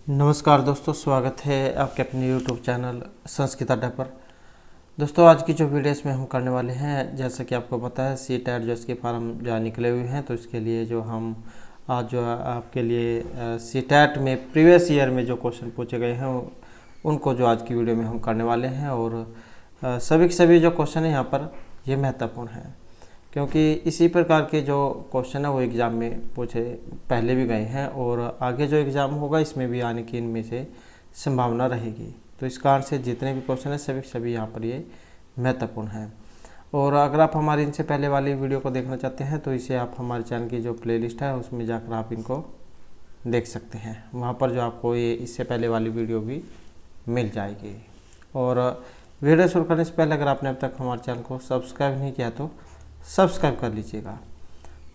नमस्कार दोस्तों, स्वागत है आपके अपने YouTube चैनल संस्कृत अड्डा पर। दोस्तों, आज की जो वीडियो इसमें हम करने वाले हैं, जैसा कि आपको पता है सी टेट जो इसके फार्म जो निकले हुए हैं, तो इसके लिए जो हम आज जो आपके लिए सी टेट में प्रीवियस ईयर में जो क्वेश्चन पूछे गए हैं उनको जो आज की वीडियो में हम करने वाले हैं। और सभी के सभी जो क्वेश्चन है यहाँ पर ये महत्वपूर्ण है, क्योंकि इसी प्रकार के जो क्वेश्चन है वो एग्ज़ाम में पूछे पहले भी गए हैं और आगे जो एग्ज़ाम होगा इसमें भी आने की इनमें से संभावना रहेगी। तो इस कारण से जितने भी क्वेश्चन हैं सभी सभी यहाँ पर ये महत्वपूर्ण हैं। और अगर आप हमारी इनसे पहले वाली वीडियो को देखना चाहते हैं तो इसे आप हमारे चैनल की जो प्लेलिस्ट है उसमें जाकर आप इनको देख सकते हैं। वहाँ पर जो आपको ये इससे पहले वाली वीडियो भी मिल जाएगी। और वीडियो शुरू करने से पहले अगर आपने अब तक हमारे चैनल को सब्सक्राइब नहीं किया तो सब्सक्राइब कर लीजिएगा।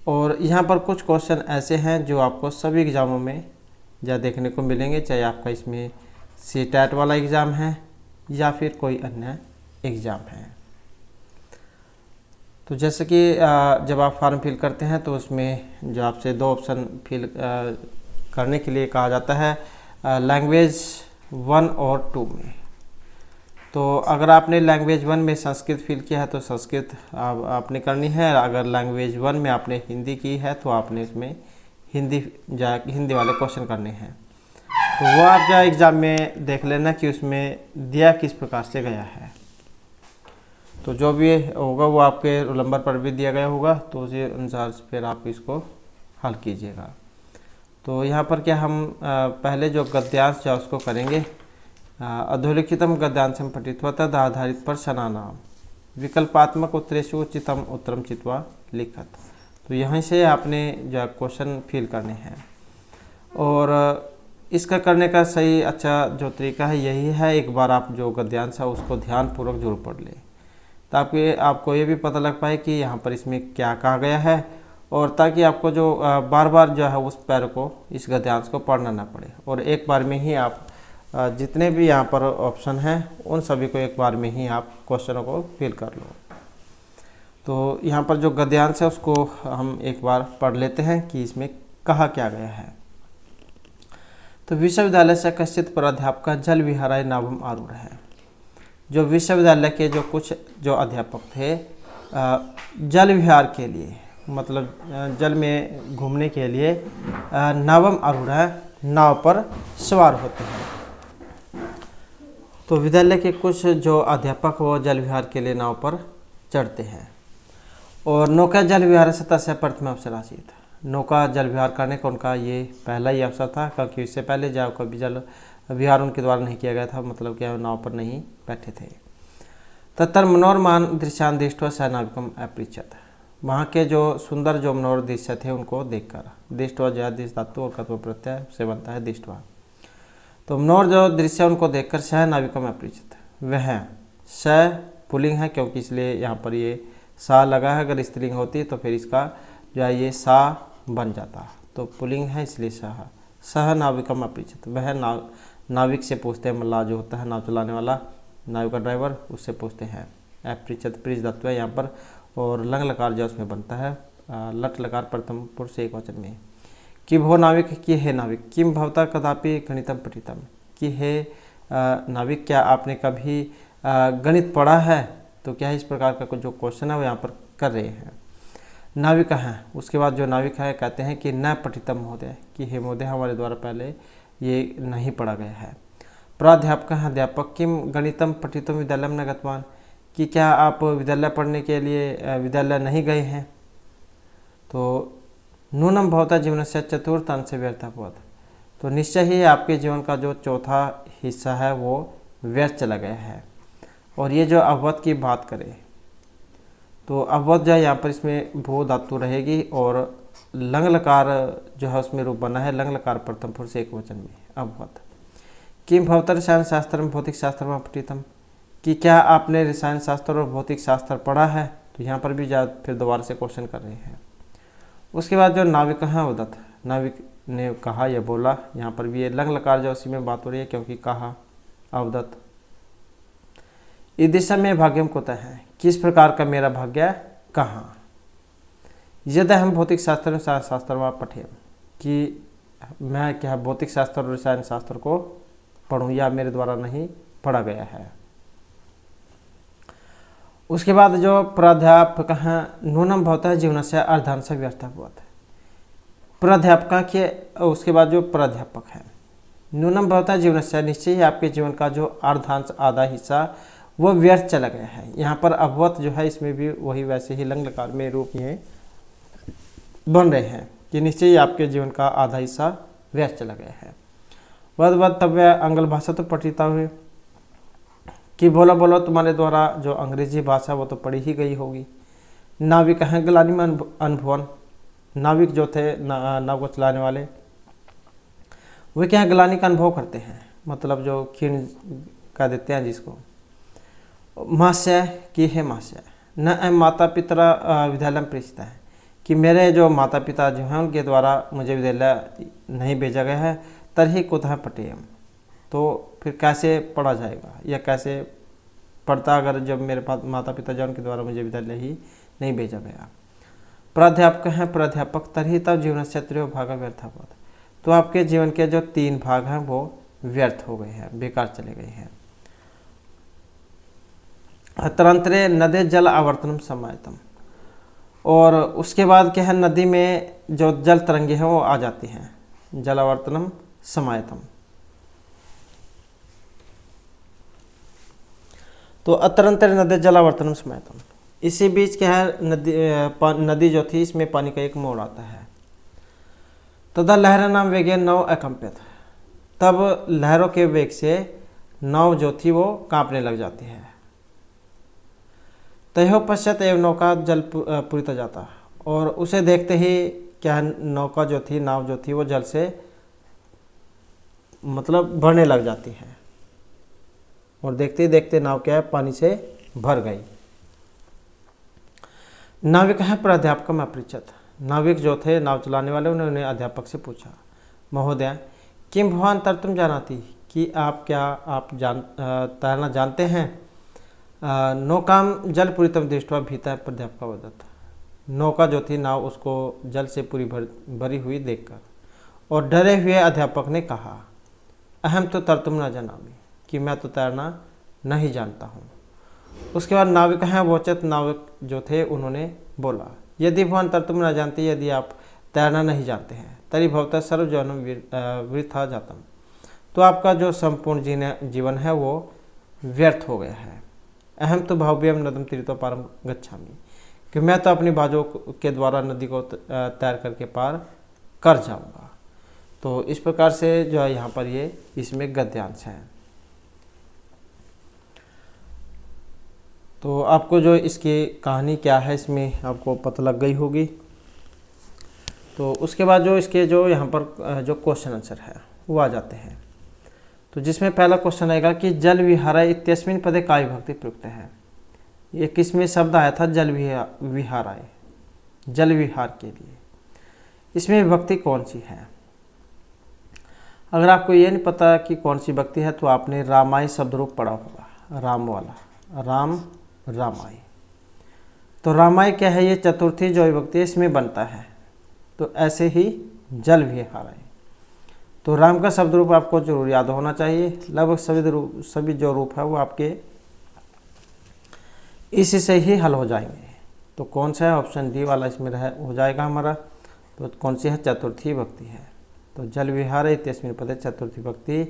और यहाँ पर कुछ क्वेश्चन ऐसे हैं जो आपको सभी एग्ज़ामों में देखने को मिलेंगे, चाहे आपका इसमें सी टेट वाला एग्ज़ाम है या फिर कोई अन्य एग्ज़ाम है। तो जैसे कि जब आप फॉर्म फिल करते हैं तो उसमें जो आपसे दो ऑप्शन फिल करने के लिए कहा जाता है, लैंग्वेज 1 और 2 में। तो अगर आपने लैंग्वेज 1 में संस्कृत फिल किया है तो संस्कृत आपने करनी है। अगर लैंग्वेज 1 में आपने हिंदी की है तो आपने इसमें हिंदी वाले क्वेश्चन करने हैं। तो वो आप जो एग्ज़ाम में देख लेना कि उसमें दिया किस प्रकार से गया है। तो जो भी होगा वो आपके रोल नंबर पर भी दिया गया होगा, तो उसी अनुसार फिर आप इसको हल कीजिएगा। तो यहाँ पर क्या हम पहले जो गद्यांश है उसको करेंगे। अधोलिखितम गद्यांशम पठित्वा तद आधारित प्रश्नानाम विकल्पात्मक उत्तरेषु उचितम उत्तरम चित्वा लिखत। तो यहीं से आपने जो क्वेश्चन फिल करने हैं। और इसका करने का सही अच्छा जो तरीका है यही है, एक बार आप जो गद्यांश है उसको ध्यानपूर्वक जरूर पढ़ लें, ताकि आपको ये भी पता लग पाए कि यहाँ पर इसमें क्या कहा गया है, और ताकि आपको जो बार बार जो है उस पैर को इस गद्यांश को पढ़ना ना पड़े। और एक बार में ही आप जितने भी यहाँ पर ऑप्शन हैं उन सभी को एक बार में ही आप क्वेश्चनों को फिल कर लो। तो यहाँ पर जो गद्यांश है उसको हम एक बार पढ़ लेते हैं कि इसमें कहा क्या गया है। तो विश्वविद्यालय से कश्चित प्राध्यापक जल विहाराय नावम आरूढ़ है। जो विश्वविद्यालय के जो कुछ जो अध्यापक थे जल विहार के लिए, मतलब जल में घूमने के लिए नावम आरूढ़ है, नाव पर सवार होते हैं। तो विद्यालय के कुछ जो अध्यापक वो जल विहार के लिए नाव पर चढ़ते हैं। और नौका जल विहार से तस्य प्रथम अवसर आसीत। नौका जल विहार करने का उनका ये पहला ही अवसर था, क्योंकि इससे पहले जब कभी जल विहार उनके द्वारा नहीं किया गया था, मतलब कि नाव पर नहीं बैठे थे। तत्तर मनोरमान दृश्यान दृष्टवा स नाविकम अपृच्छत। वहाँ के जो सुंदर जो मनोहर दृश्य थे उनको देखकर, दृष्टवा जो दृश्य धातु और कत्व प्रत्यय से बनता है दृष्टवा। तो मनोहर जो दृश्य उनको देखकर सह नाविकम अपरिचित, वह स पुल्लिंग है क्योंकि इसलिए यहाँ पर ये सा लगा है। अगर स्त्रीलिंग होती तो फिर इसका जो है ये सा बन जाता, तो पुल्लिंग है इसलिए सह नाविकम अपरिचित। वह नाविक से पूछते हैं, मल्लाह जो होता है नाव चलाने वाला, नाव का ड्राइवर, उससे पूछते हैं। अपरिचित प्रिज तत्व है यहाँ पर, और लंग लकार जो उसमें बनता है लट लकार प्रथम पुरुष एक वचन में। कि भो नाविक, कि हे नाविक, किम भवता कदापि गणितम पठितम। कि हे नाविक, क्या आपने कभी गणित पढ़ा है। तो क्या है इस प्रकार का कुछ जो क्वेश्चन है वो यहाँ पर कर रहे हैं। नाविका हैं, उसके बाद जो नाविक है कहते हैं कि न पठितम महोदय, कि हे महोदय हमारे द्वारा पहले ये नहीं पढ़ा गया है। प्राध्यापक हैं, अध्यापक, किम गणितम पठितम विद्यालयम न गतवान। कि क्या आप विद्यालय पढ़ने के लिए विद्यालय नहीं गए हैं। तो नूनम भवता जीवन से चतुर्थ अंश व्यर्थापवत। तो निश्चय ही आपके जीवन का जो चौथा हिस्सा है वो व्यर्थ चला गया है। और ये जो अववत की बात करें तो अववत जो है यहाँ पर इसमें भू धातु रहेगी, और लंग लकार जो है उसमें रूप बना है लंग लकार प्रथम पुरुष एक वचन में अववत। किम भवता रसायन शास्त्र में भौतिक शास्त्र में पठितम। कि क्या आपने रसायन शास्त्र और भौतिक शास्त्र पढ़ा है। तो यहाँ पर भी फिर दोबारा से क्वेश्चन कर रहे हैं। उसके बाद जो नाविक है उदत, नाविक ने कहा या बोला, यहाँ पर भी ये लंग लकार जो उसी में बात हो रही है क्योंकि कहा अवदत। इस दिशा में भाग्यम कोता है, किस प्रकार का मेरा भाग्य कहाँ। यदि हम भौतिक शास्त्र में शास्त्र में पठे, कि मैं क्या भौतिक शास्त्र और रसायन शास्त्र को पढ़ूँ, या मेरे द्वारा नहीं पढ़ा गया है। उसके बाद जो प्राध्यापक हैं, नूनम भवतः जीवनस्य अर्धांश व्यर्थभवत्। प्राध्यापक के उसके बाद जो प्राध्यापक है, नूनम भवतः जीवनस्य, निश्चय ही आपके जीवन का जो अर्धांश आधा हिस्सा वो व्यर्थ चला गया है। यहाँ पर अभवत जो है इसमें भी वही वैसे ही लंग लकार में रूप ये बन रहे हैं कि निश्चय ही आपके जीवन का आधा हिस्सा व्यर्थ चला गया है। वद तव्य आंग्ल भाषा तो पठिता हुए कि बोलो बोलो तुम्हारे द्वारा जो अंग्रेजी भाषा वो तो पढ़ी ही गई होगी। नाविक हैं ग्लानि में अनुभवन, नाविक जो थे नाव को चलाने वाले वे क्या ग्लानि का अनुभव करते हैं, मतलब जो क्षीण कह देते हैं जिसको। मास्य की है मास्य न माता पिता विद्यालय में प्रेषित है कि मेरे जो माता पिता जो हैं उनके द्वारा मुझे विद्यालय नहीं भेजा गया है। तरही कुतः पठेयम, तो फिर कैसे पढ़ा जाएगा या कैसे पढ़ता अगर जब मेरे माता पिता जो उनके द्वारा मुझे विद्यालय ही नहीं भेजा गया। प्राध्यापक हैं प्राध्यापक, तरही तब जीवन से त्रयो भाग व्यर्थापत, तो आपके जीवन के जो 3 भाग हैं वो व्यर्थ हो गए हैं, बेकार चले गए हैं। तरंतरे नदे जल आवर्तनम समायतम, और उसके बाद क्या है, नदी में जो जल तरंगे हैं वो आ जाती हैं, जल आवर्तनम समायतम। तो अतरंतर नदी जलावर्तनम समायतम, इसी बीच क्या है नदी जो थी इसमें पानी का एक मोड़ आता है। तथा लहर नाम वेगे नौ अकंपित, तब लहरों के वेग से नाव जो थी वो कांपने लग जाती है। तयो पश्चात एवं नौका जल पूरित जाता, और उसे देखते ही क्या नौका जो थी नाव जो थी वो जल से मतलब भरने लग जाती है, और देखते ही देखते नाव क्या है पानी से भर गई। नाविक है प्राध्यापक में अपरिचित, नाविक जो थे नाव चलाने वाले उन्होंने अध्यापक से पूछा, महोदय किम भवान तरतुम जानाति, कि आप तैरना जानते हैं। नौकाम जल पूरितम दृष्ट्वा भीता प्राध्यापक वदत्, नौका जो थी नाव उसको जल से पूरी भरी हुई देखकर और डरे हुए अध्यापक ने कहा, अहम तो तरतुम न जानामि, कि मैं तो तैरना नहीं जानता हूँ। उसके बाद नाविक हैं वोचत, नाविक जो थे उन्होंने बोला, यदि भवान तरतुम न जानते, यदि आप तैरना नहीं जानते हैं, तरी भवतः सर्वजन्म वृथा जातम, तो आपका जो संपूर्ण जीवन है वो व्यर्थ हो गया है। अहम तो भाव्यम नदम तीर्थो पारम गच्छामि, कि मैं तो अपनी बाजों के द्वारा नदी को तैर करके पार कर जाऊंगा। तो इस प्रकार से जो है यहाँ पर ये इसमें गद्यांश है। तो आपको जो इसकी कहानी क्या है इसमें आपको पता लग गई होगी। तो उसके बाद जो इसके जो यहाँ पर जो क्वेश्चन आंसर है वो आ जाते हैं। तो जिसमें पहला क्वेश्चन आएगा कि जल विहाराय इत्यस्मिन् पदे काय विभक्ति प्रयुक्त है। ये किसमें शब्द आया था, जल विहाराय, जल विहार के लिए, इसमें विभक्ति कौन सी है। अगर आपको ये नहीं पता कि कौन सी विभक्ति है तो आपने रामाय शब्द रूप पढ़ा होगा, राम वाला, राम रामाय। तो रामाय क्या है, ये चतुर्थी जो विभक्ति है इसमें बनता है। तो ऐसे ही जल विहाराय, तो राम का शब्द रूप आपको जरूर याद होना चाहिए। लगभग सभी जो रूप है वो आपके इसी से ही हल हो जाएंगे। तो कौन सा है, ऑप्शन डी वाला इसमें हो जाएगा हमारा। तो कौन सी है, चतुर्थी विभक्ति है। तो जल विहार इत्यस्मिन् पदे चतुर्थी विभक्ति,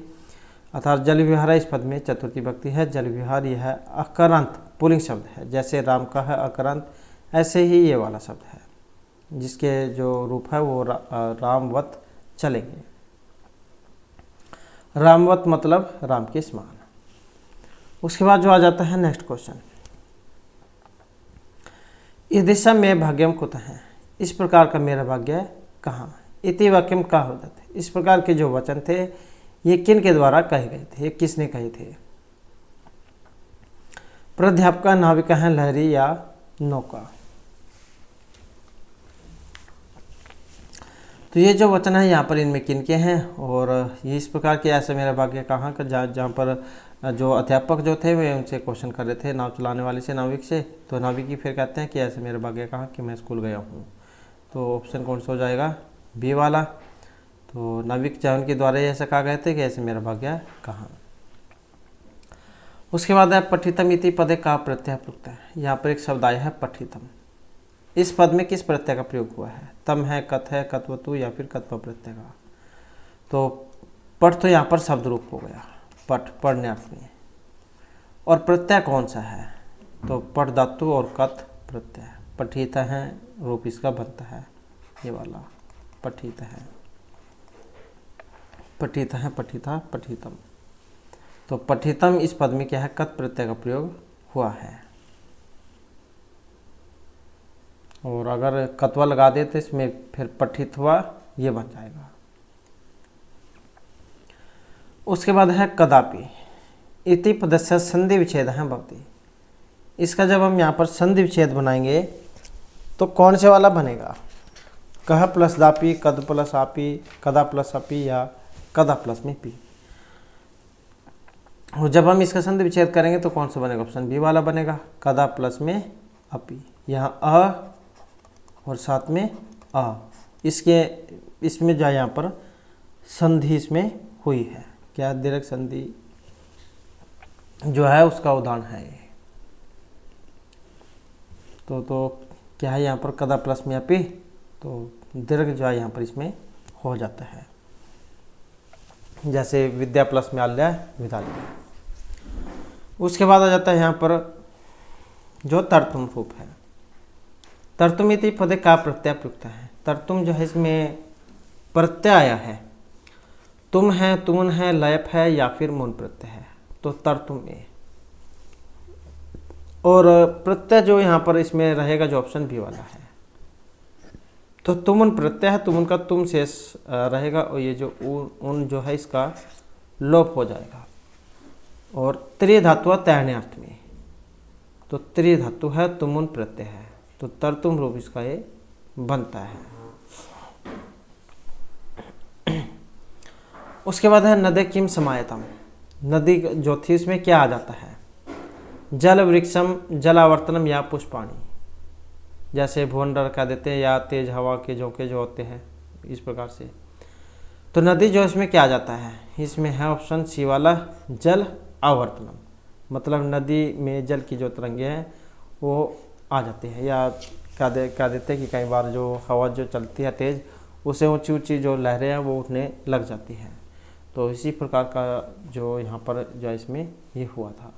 अर्थात जल विहार इस पद में चतुर्थी विभक्ति है। जल विहार यह है अकरांत पुल्लिंग शब्द है, जैसे राम का है अकरांत, ऐसे ही ये वाला शब्द है जिसके जो रूप है वो रामवत चलेंगे। रामवत मतलब राम के समान। उसके बाद जो आ जाता है नेक्स्ट क्वेश्चन, इस दिशा में भाग्यम कुतः है, इस प्रकार का मेरा भाग्य कहाँ। इति वाक्यम का होता थे, इस प्रकार के जो वचन थे ये किन के द्वारा कहे गए थे, ये किसने कहे थे। प्राध्यापक, नाविका है, लहरी या नौका। तो ये जो वचन है यहाँ पर इनमें किन के हैं, और ये इस प्रकार के ऐसे मेरा भाग्य कहाँ का, जहाँ पर जो अध्यापक जो थे वे उनसे क्वेश्चन कर रहे थे नाव चलाने वाले से, नाविक से। तो नाविक ही फिर कहते हैं कि ऐसे मेरा भाग्य कहाँ कि मैं स्कूल गया हूँ। तो ऑप्शन कौन सा हो जाएगा, बी वाला। तो नाविक जहान के द्वारा ऐसा कहा गया था कि ऐसे मेरा भाग्य कहाँ। उसके बाद है पठितम इति पदे का प्रत्यय प्रयुक्त है। यहाँ पर एक शब्द आया है पठितम। इस पद में किस प्रत्यय का प्रयोग हुआ है? तम है, कथ है, कत्वतु या फिर कत्व प्रत्यय का। तो पठ तो यहाँ पर शब्द रूप हो गया, पठ पढ़ने अर्थ में। और प्रत्यय कौन सा है? तो पठ धातु और कथ प्रत्यय। पठित है रूप इसका बनता है ये वाला, पठित है, पठित है, पठिता, पठितम। तो पठितम इस पद में क्या है? कत प्रत्यय का प्रयोग हुआ है। और अगर कत्वा लगा दे तो इसमें फिर पठित हुआ ये बन जाएगा। उसके बाद है कदापि इति पदस्य संधि विच्छेद है भवति। इसका जब हम यहाँ पर संधि विच्छेद बनाएंगे तो कौन से वाला बनेगा? कह प्लस दापी, कद प्लस आपी, कदा प्लस अपी या कदा प्लस में पी। और जब हम इसका संधि विच्छेद करेंगे तो कौन सा बनेगा? ऑप्शन बी वाला बनेगा, कदा प्लस में अपी। यहाँ अ और साथ में अ, इसमें जो यहाँ पर संधि इसमें हुई है, क्या दीर्घ संधि जो है उसका उदाहरण है ये। तो क्या है यहाँ पर? कदा प्लस में अपी, तो दीर्घ जो है यहाँ पर इसमें हो जाता है, जैसे विद्या प्लस में आल्य विद्यालय। उसके बाद आ जाता है यहाँ पर जो तर्तुम रूप है। तर्तुम इति पदे का प्रत्यय प्रयुक्त है। तर्तुम जो है इसमें प्रत्यय आया है, तुम है, तुमन है, लयप है या फिर मूल प्रत्यय है, तो तर्तुम में। और प्रत्यय जो यहाँ पर इसमें रहेगा जो ऑप्शन बी वाला है, तो तुमन प्रत्यय है, तुमन का तुम शेष रहेगा और ये जो उन जो है इसका लोप हो जाएगा। और त्रिधातु तैरने अर्थ में, तो त्रिधातु है, तुमुन प्रत्यय है, तो तर्तुम रूप इसका ये बनता है। उसके बाद है नदे किम समायतम। नदी जो थी उसमें क्या आ जाता है? जल वृक्षम, जलावर्तनम या पुष्पाणी। जैसे भुवंडर कह देते हैं या तेज हवा के झोंके जो होते हैं, इस प्रकार से। तो नदी जो इसमें क्या आ जाता है? इसमें है ऑप्शन सी वाला, जल आवर्तनम, मतलब नदी में जल की जो तरंगे हैं वो आ जाती है। या कह देते हैं कि कई बार जो हवा जो चलती है तेज, उसे ऊंची ऊंची जो लहरें हैं वो उठने लग जाती हैं। तो इसी प्रकार का जो यहाँ पर जो इसमें ये हुआ था।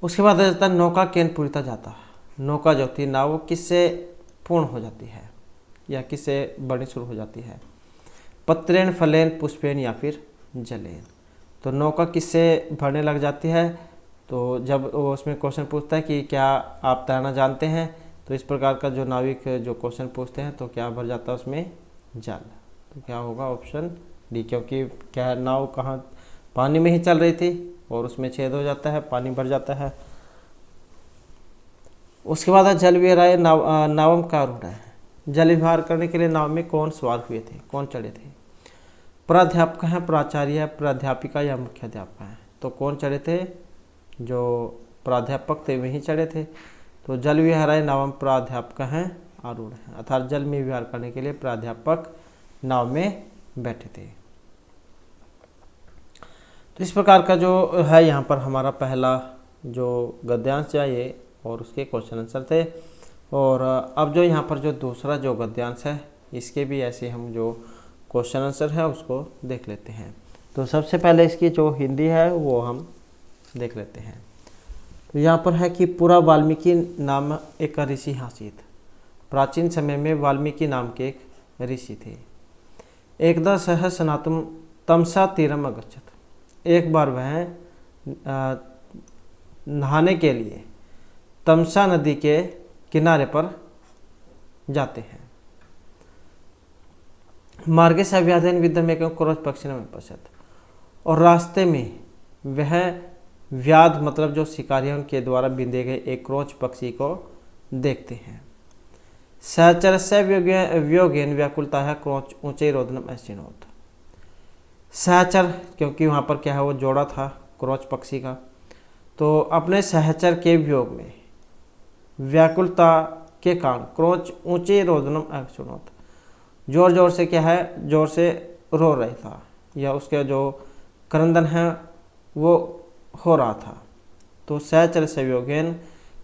उसके बाद आ जाता है नौका केन पूरिता जाता। नौका जो थी नाव वो किससे पूर्ण हो जाती है या किससे बढ़नी शुरू हो जाती है? पत्रेण, फलेन, पुष्पेन या फिर जलेन। तो नौका किससे भरने लग जाती है? तो जब वो उसमें क्वेश्चन पूछता है कि क्या आप तैरना जानते हैं, तो इस प्रकार का जो नाविक जो क्वेश्चन पूछते हैं तो क्या भर जाता है उसमें? जल। तो क्या होगा? ऑप्शन डी, क्योंकि क्या नाव कहाँ पानी में ही चल रही थी और उसमें छेद हो जाता है, पानी भर जाता है। उसके बाद है जल विहाराय नावम का रूढ़ है। जल विहार करने के लिए नाव में कौन सवार हुए थे, कौन चढ़े थे? प्राध्यापक है, प्राचार्य है, प्राध्यापिका या मुख्याध्यापक है। तो कौन चढ़े थे? जो प्राध्यापक थे वही चढ़े थे। तो जल विहाराय नावम प्राध्यापक हैं आरूढ़ हैं, अर्थात जल में विहार करने के लिए प्राध्यापक नाव में बैठे थे। तो इस प्रकार का जो है यहाँ पर हमारा पहला जो गद्यांश चाहिए और उसके क्वेश्चन आंसर थे। और अब जो यहाँ पर जो दूसरा जो गद्यांश है इसके भी ऐसे हम जो क्वेश्चन आंसर है उसको देख लेते हैं। तो सबसे पहले इसकी जो हिंदी है वो हम देख लेते हैं। तो यहाँ पर है कि पूरा वाल्मीकि नाम एक ऋषि हासित। प्राचीन समय में वाल्मीकि नाम के एक ऋषि थे। एकदा सह सनातुम तमसा तीरम अगच्छत। एक बार वह नहाने के लिए तमसा नदी के किनारे पर जाते हैं। मार्गे से व्याधन विद्धम एक क्रोच पक्षी में पश्चात। और रास्ते में वह व्याध मतलब जो शिकारियों के द्वारा बिंदे गए एक क्रोच पक्षी को देखते हैं। सहचर से व्योगेन व्याकुलता है क्रोच ऊंचे रोदनम ऐसिनोत। सहचर क्योंकि वहाँ पर क्या है वो जोड़ा था क्रोच पक्षी का, तो अपने सहचर के वियोग में व्याकुलता के कारण क्रोच ऊंचे रोदनम ऐसिनोत, जोर जोर से क्या है, जोर से रो रहा था, या उसके जो क्रंदन है वो हो रहा था। तो सहचर संयोगेन,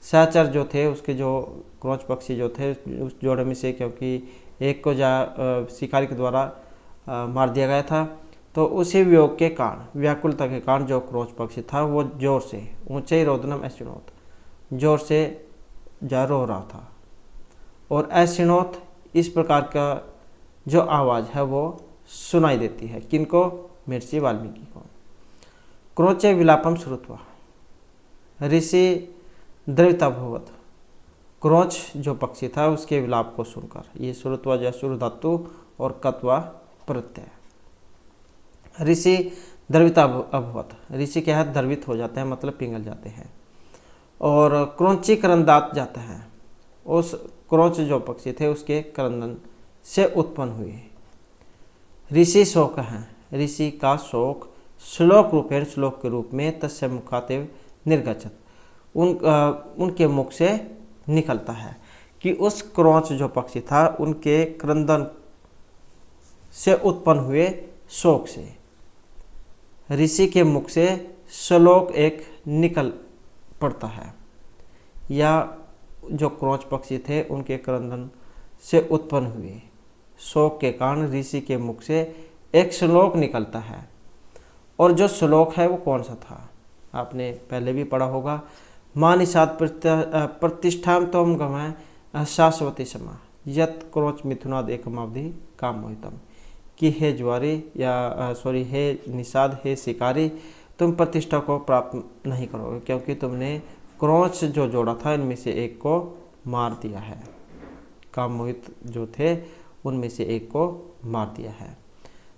सहचर जो थे उसके जो क्रोच पक्षी जो थे उस जोड़े में से, क्योंकि एक को शिकारी के द्वारा मार दिया गया था, तो उसी वियोग के कारण, व्याकुलता के कारण जो क्रोच पक्षी था वो जोर से, ऊंचे रोदनम एसिनोत, जोर से जा रो रहा था। और एसिनोत इस प्रकार का जो आवाज़ है वो सुनाई देती है किनको, महर्षि वाल्मीकि को। क्रोचे विलापम श्रुत्वा ऋषि द्रविताभूवत, क्रोच जो पक्षी था उसके विलाप को सुनकर, ये श्रुत्वा जो शुरू धातु और कत्वा प्रत्यय। ऋषि द्रविता अभवत, ऋषि क्या है, द्रवित हो जाते हैं, मतलब पिघल जाते हैं। और क्रोंची क्रंदात जाते हैं, उस क्रोच जो पक्षी थे उसके क्रंदन से उत्पन्न हुए। ऋषि शोक हैं, ऋषि का शोक श्लोक रूपेण, श्लोक के रूप में, तस्य मुखातेव निर्गछत, उनके मुख से निकलता है, कि उस क्रोच जो पक्षी था उनके क्रंदन से उत्पन्न हुए शोक से ऋषि के मुख से श्लोक एक निकल पड़ता है, या जो क्रोच पक्षी थे उनके क्रंदन से उत्पन्न हुए शोक के कारण ऋषि के मुख से एक श्लोक निकलता है। और जो श्लोक है वो कौन सा था, आपने पहले भी पढ़ा होगा, मां निषाद प्रतिष्ठाम तोम गमय शाश्वती समा यत क्रोच मिथुनाद एकमावधि काम मोहितम, कि हे ज्वारी या सॉरी हे निषाद, हे शिकारी, तुम प्रतिष्ठा को प्राप्त नहीं करोगे, क्योंकि तुमने क्रोच जो जोड़ा था इनमें से एक को मार दिया है, काम मोहित जो थे उनमें से एक को मार दिया है।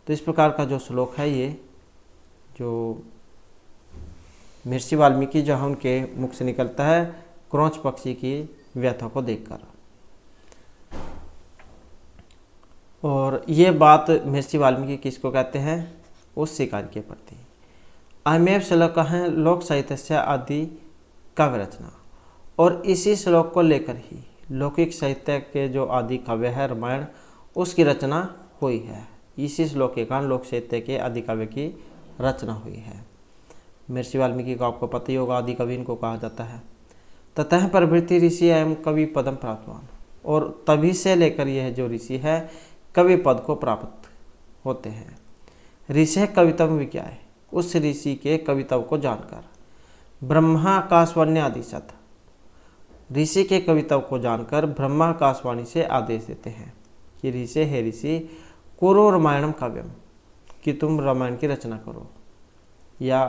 तो इस प्रकार का जो श्लोक है, ये जो महर्षि वाल्मीकि जो है उनके मुख से निकलता है क्रोच पक्षी की व्यथा को देखकर। और ये बात महर्षि वाल्मीकि किसको कहते हैं, उस शिकारी के प्रति। अयमेव श्लोक है लोक साहित्य से आदि काव्य रचना, और इसी श्लोक को लेकर ही लौकिक साहित्य के जो आदि काव्य है रामायण, उसकी रचना हुई है। इसी श्लोक के कारण लोक साहित्य के आदि काव्य की रचना हुई है। महर्षि वाल्मीकि को आपको पता ही होगा, आदि कवि इनको कहा जाता है। ततः प्रभृति ऋषि एवं कवि पदम प्राप्तवान, और तभी से लेकर यह जो ऋषि है कवि पद को प्राप्त होते हैं। ऋषि कवितम विज्ञाय, उस ऋषि के कवित्व को जानकर, ब्रह्मा आकाशवाणी आदिशत, ऋषि के कवित्व को जानकर ब्रह्मा आकाशवाणी से आदेश देते हैं कि ऋषि हे ऋषि कुरु रामायणम काव्यम, कि तुम रामायण की रचना करो, या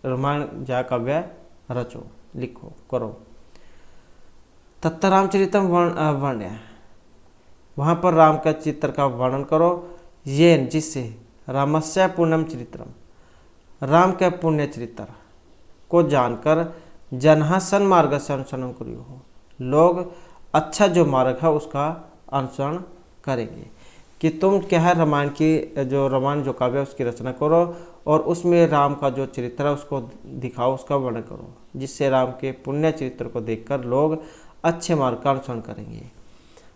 रामायण जा काव्य रचो, लिखो, करो। तत्त रामचरितम वर्ण्य, वहाँ पर राम का चित्र का वर्णन करो, ये जिससे रामस्य पूर्णम चरित्रम, राम के पुण्य चरित्र को जानकर जनः सन्मार्ग से अनुसरण करियो हो, लोग अच्छा जो मार्ग है उसका अनुसरण करेंगे। कि तुम क्या है, रामायण की जो रामायण जो काव्य उसकी रचना करो और उसमें राम का जो चरित्र है उसको दिखाओ, उसका वर्णन करो, जिससे राम के पुण्य चरित्र को देखकर लोग अच्छे मार्ग का अनुसरण करेंगे।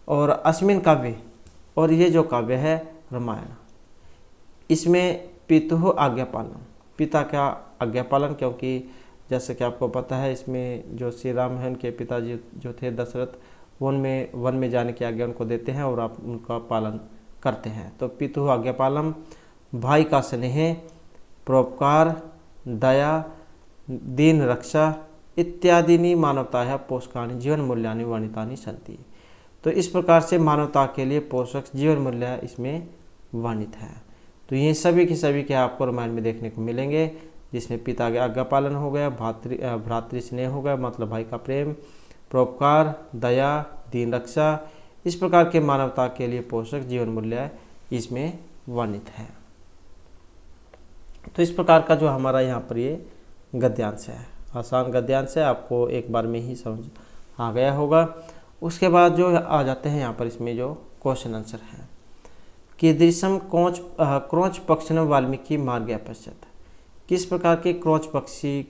और अस्मिन काव्य, और ये जो काव्य है रामायण, इसमें पितुः आज्ञा पालन, पिता का आज्ञा पालन, क्योंकि जैसे कि आपको पता है इसमें जो श्री राम है उनके पिताजी जो थे दशरथ, वन में जाने की आज्ञा उनको देते हैं और आप उनका पालन करते हैं। तो पितुः आज्ञा पालम, भाई का स्नेह, परोपकार, दया, दीन रक्षा इत्यादि मानवता है पोषकानि जीवन मूल्यानि वर्णितानि सन्ति। तो इस प्रकार से मानवता के लिए पोषक जीवन मूल्य इसमें वर्णित है। तो ये सभी के सभी क्या आपको रामायण में देखने को मिलेंगे, जिसमें पिता के आज्ञा पालन हो गया, भ्रातृ स्नेह हो गया, मतलब भाई का प्रेम, परोपकार, दया, दीन रक्षा, इस प्रकार के मानवता के लिए पोषक जीवन मूल्य इसमें वर्णित है। तो इस प्रकार का जो हमारा यहाँ पर ये गद्यांश है, आसान गद्यांश है, आपको एक बार में ही समझ आ गया होगा। उसके बाद जो आ जाते हैं यहाँ पर इसमें जो क्वेश्चन आंसर है कि दृश्यम क्रोच पक्षी वाल्मीकि मार गया पश्चात, किस प्रकार के क्रोच पक्षी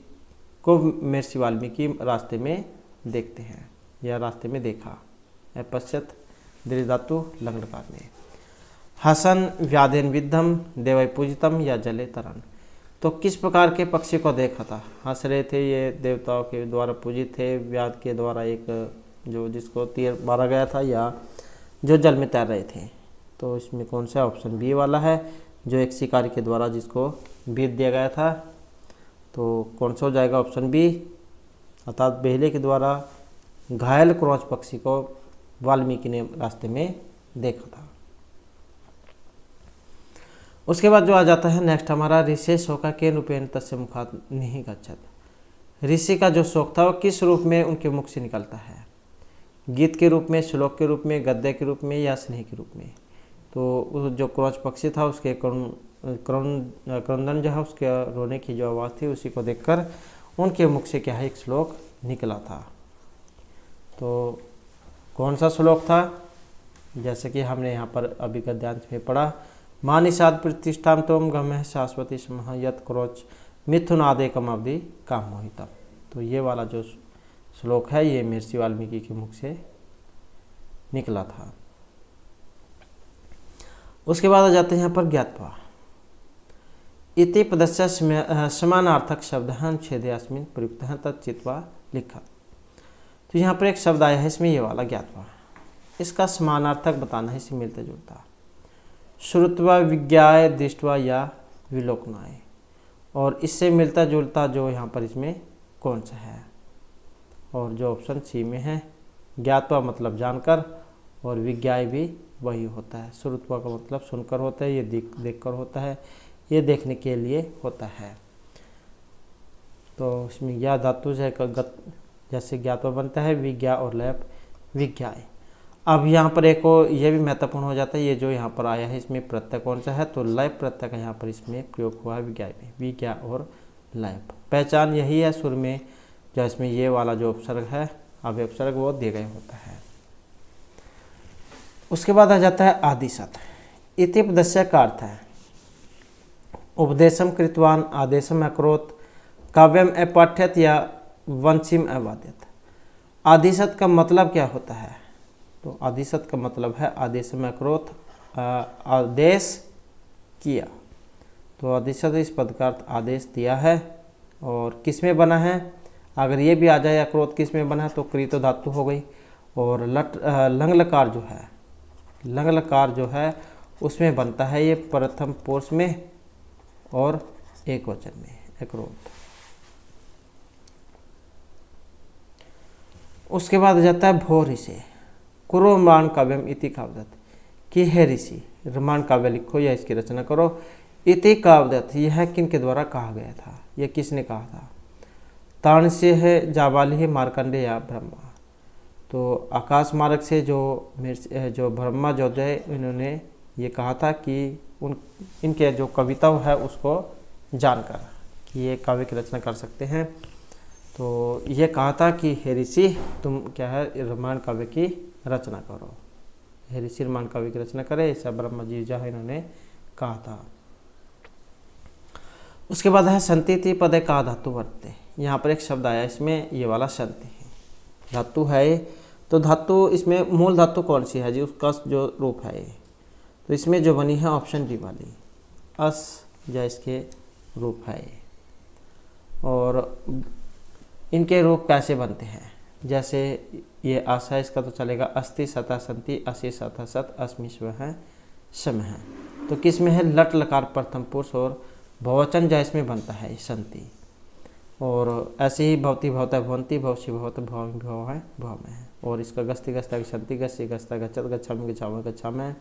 को महर्षि वाल्मीकि रास्ते में देखते हैं या रास्ते में देखा है, पश्चात दृढ़ धातु लंगड़कार में। हसन व्याधेन विद्धम देवै पूजितम या जले तरन। तो किस प्रकार के पक्षी को देखा था? हंस रहे थे, ये देवताओं के द्वारा पूजित थे, व्याध के द्वारा एक जो जिसको तीर मारा गया था, या जो जल में तैर रहे थे। तो इसमें कौन सा? ऑप्शन बी वाला है, जो एक शिकारी के द्वारा जिसको बीत दिया गया था। तो कौन सा हो जाएगा? ऑप्शन बी, अर्थात बेहले के द्वारा घायल क्रोच पक्षी को वाल्मीकि ने रास्ते में देखा था। उसके बाद जो आ जाता है नेक्स्ट हमारा, ऋषि शोका के रूपेण तस्य मुखात नहीं गच्छत। ऋषि का जो शोक था वो किस रूप में उनके मुख से निकलता है? गीत के रूप में, श्लोक के रूप में, गद्य के रूप में, या स्नेह के रूप में? तो जो क्रोच पक्षी था उसके क्रंदन जो है, उसके रोने की जो आवाज़ थी, उसी को देखकर उनके मुख से क्या है एक श्लोक निकला था। तो कौन सा श्लोक था? जैसे कि हमने यहाँ पर अभी गद्यांश में पढ़ा, माँ निषाद प्रतिष्ठाम तोम गम शाश्वती समह यत क्रोच मिथुन आदेकम अवधि काम मोहितम। तो ये वाला जो श्लोक है ये महर्षि वाल्मीकि के मुख से निकला था। उसके बाद आ जाते हैं यहाँ पर ज्ञात्वा इति पदस्य समानार्थक शब्द छेदे अस्मिन प्रयुक्त तत्चित्वा लिखा। तो यहाँ पर एक शब्द आया है इसमें, ये वाला ज्ञात्वा, इसका समानार्थक बताना है, इससे मिलता जुलता। श्रुत्वा विज्ञाय दृष्टवा या विलोकनाय, और इससे मिलता जुलता जो यहाँ पर इसमें कौन सा है? और जो ऑप्शन सी में है, ज्ञात्वा मतलब जानकर, और विज्ञाय भी वही होता है। श्रुत्वा का मतलब सुनकर होता है, ये देखकर होता है, ये देखने के लिए होता है। तो इसमें ज्ञा धातु जैसे ज्ञात्वा बनता है, विज्ञा और लैप विज्ञाय। अब यहाँ पर एक और ये भी महत्वपूर्ण हो जाता है, ये जो यहाँ पर आया है इसमें प्रत्यय कौन सा है? तो लैप प्रत्यय का यहाँ पर इसमें प्रयोग हुआ है विज्ञाय में, विज्ञा और लैप। पहचान यही है सुर में, जो इसमें ये वाला जो उपसर्ग है, अव्यय उपसर्ग, वो दिया गया होता है। उसके बाद आ जाता है आदिशत। इति उपदेश्य का अर्थ है उपदेशम कृतवान आदेशम अकरोत काव्यम अपठ्यत या वंशिम अवाद्यत। आदिशत का मतलब क्या होता है? तो आदिशत का मतलब है आदेशम अकरोत, आदेश किया। तो आदिशत इस पद का अर्थ आदेश दिया है, और किस में बना है? अगर ये भी आ जाए अक्रोध किस में बना है, तो कृत धातु हो गई, और लंग लकार जो है, लंग लकार जो है उसमें बनता है ये प्रथम पुरुष में और एक वचन में, अक्रोध। उसके बाद जाता है भो ऋषि कुरो रमान काव्यम इति काव्यत, कि हे ऋषि रमान काव्य लिखो या इसकी रचना करो। इति काव्यत यह किन के द्वारा कहा गया था? यह किसने कहा था? ताण से है जाबाली है मार्कंडे या ब्रह्मा। तो आकाश मार्ग से जो ब्रह्मा जो थे, इन्होंने ये कहा था कि इनके जो कविता है उसको जानकर कि ये काव्य की रचना कर सकते हैं। तो ये कहा था कि हे ऋषि तुम क्या है रामायण काव्य की रचना करो, हे ऋषि रामायण काव्य की रचना करे, ऐसा ब्रह्मा जी जो है इन्होंने कहा था। उसके बाद है संतिथि पदे का धातु वर्तते। यहाँ पर एक शब्द आया, इसमें ये वाला संति है, धातु है। तो धातु इसमें मूल धातु कौन सी है जी? उसका जो रूप है, तो इसमें जो बनी है ऑप्शन डी वाली अस, या इसके रूप है। और इनके रूप कैसे बनते हैं? जैसे ये अस है, इसका तो चलेगा अस्ति सता संति असि सता सत अस्मि स्व है सम है। तो किस में है? लट लकार प्रथम पुरुष और बहुवचन जो इसमें बनता है संति। और ऐसे ही भवती भवता भवंती भवसी भवत भव भव है भव में है। और इसका गस्ती गस्ता संति गस्ती गस्ता गच्छत गच्छामि गच्छामि गच्छामि है।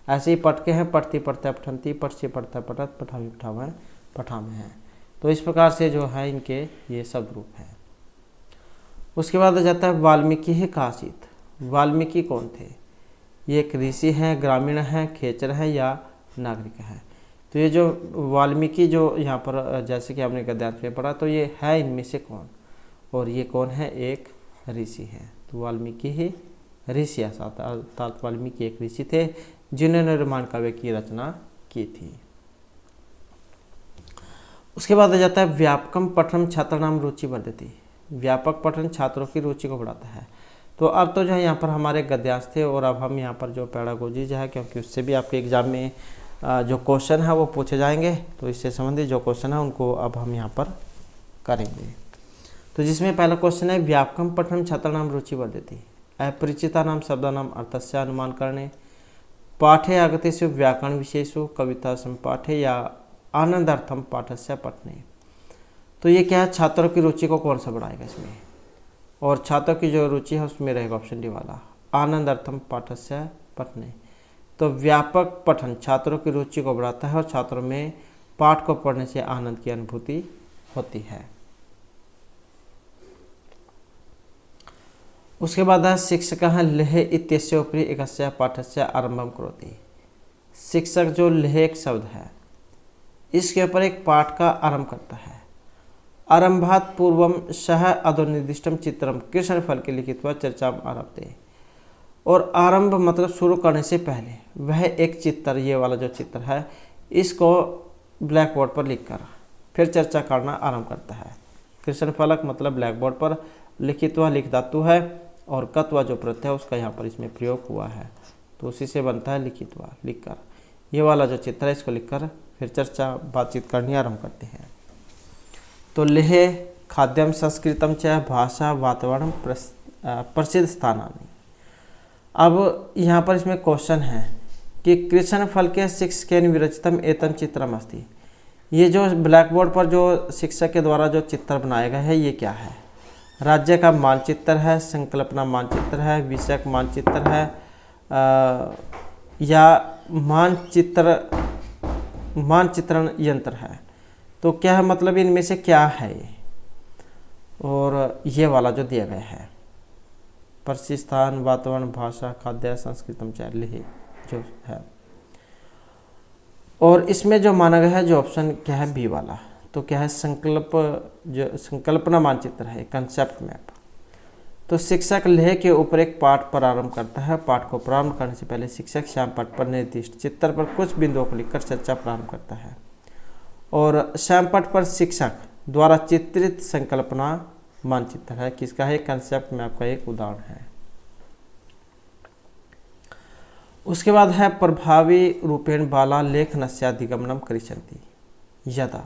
ऐसे ही पट के हैं पढ़ती पढ़ता पठंती पट से पढ़ता पठत पठामी पठावा पठा में है। तो इस प्रकार से जो है इनके ये सब रूप हैं। उसके बाद आ जाता है वाल्मीकि ही काशित। वाल्मीकि कौन थे? ये एक ऋषि हैं, ग्रामीण हैं, खेचर हैं या नागरिक हैं? तो ये जो वाल्मीकि जो यहाँ पर जैसे कि हमने गद्यांश में पढ़ा, तो ये है इनमें से कौन? और ये कौन है? एक ऋषि है। तो वाल्मीकि ही ऋषि, अर्थात वाल्मीकि एक ऋषि थे जिन्होंने रामायण काव्य की रचना की थी। उसके बाद आ जाता है व्यापकम पठन छात्र नाम रुचि वर्धती। व्यापक पठन छात्रों की रुचि को बढ़ाता है। तो अब तो जो है यहाँ पर हमारे गद्यांश थे, और अब हम यहाँ पर जो पेडागोजी जो है, क्योंकि उससे भी आपके एग्जाम में जो क्वेश्चन है वो पूछे जाएंगे, तो इससे संबंधित जो क्वेश्चन है उनको अब हम यहाँ पर करेंगे। तो जिसमें पहला क्वेश्चन है व्यापकम पठनम छात्राणाम रुचि वर्धति, अपरिचितानां शब्दानां अर्थस्य अनुमान करणे, पाठे आगतेषु व्याकरण विशेषु कविता संपाठे या आनंदार्थम पाठस्य पठने। तो ये क्या है, छात्रों की रुचि को कौन सा बढ़ाएगा इसमें, और छात्रों की जो रुचि है उसमें रहेगा ऑप्शन डी वाला आनंदार्थम पाठस्य पठने। तो व्यापक पठन छात्रों की रुचि को बढ़ाता है और छात्रों में पाठ को पढ़ने से आनंद की अनुभूति होती है। उसके बाद है शिक्षकः लेह इत्यस्य उपरि एकस्य पाठस्य आरंभम करोति। शिक्षक जो लेह एक शब्द है, इसके ऊपर एक पाठ का आरंभ करता है। आरंभात पूर्वम सह अधोनिर्दिष्टम चित्रम कृष्णफल के लिखित्वा चर्चाम आरभते। और आरंभ मतलब शुरू करने से पहले वह एक चित्र, ये वाला जो चित्र है, इसको ब्लैक बोर्ड पर लिखकर फिर चर्चा करना आरंभ करता है। कृष्ण फलक मतलब ब्लैक बोर्ड पर, लिखित्वा लिख धातु है, और कत्वा जो प्रत्यय है उसका यहाँ पर इसमें प्रयोग हुआ है, तो उसी से बनता है लिखित्वा, लिखकर। ये वाला जो चित्र है इसको लिखकर फिर चर्चा बातचीत करनी आरंभ करते हैं। तो लेह खाद्यम संस्कृतम च भाषा वातावरण प्रसिद्ध स्थानानि। अब यहाँ पर इसमें क्वेश्चन है कि कृष्ण फल के शिक्षकेन विरचितम एतम चित्रम अस्ति। ये जो ब्लैक बोर्ड पर जो शिक्षक के द्वारा जो चित्र बनाया गया है ये क्या है, राज्य का मानचित्र है, संकल्पना मानचित्र है, विषयक मानचित्र है, या मानचित्रण यंत्र है। तो क्या है, मतलब इनमें से क्या है ये, और ये वाला जो दिया गया है प्रसिद्ध स्थान वातावरण भाषा खाद्य संस्कृतम चार्य जो है, और इसमें जो माना गया है जो ऑप्शन क्या है बी वाला, तो क्या है जो संकल्पना मानचित्र है, कंसेप्ट मैप। तो शिक्षक लेह के ऊपर एक पाठ प्रारंभ करता है। पाठ को प्रारंभ करने से पहले शिक्षक श्याम पट पर निर्दिष्ट चित्र पर कुछ बिंदुओं को लिखकर चर्चा प्रारंभ करता है, और श्याम पट पर शिक्षक द्वारा चित्रित संकल्पना मानचित्र है, किसका है, कंसेप्ट मैप का एक उदाहरण है। उसके बाद है प्रभावी रूपेण बाला लेखनस्याधिगमनम करिष्यन्ति यदा।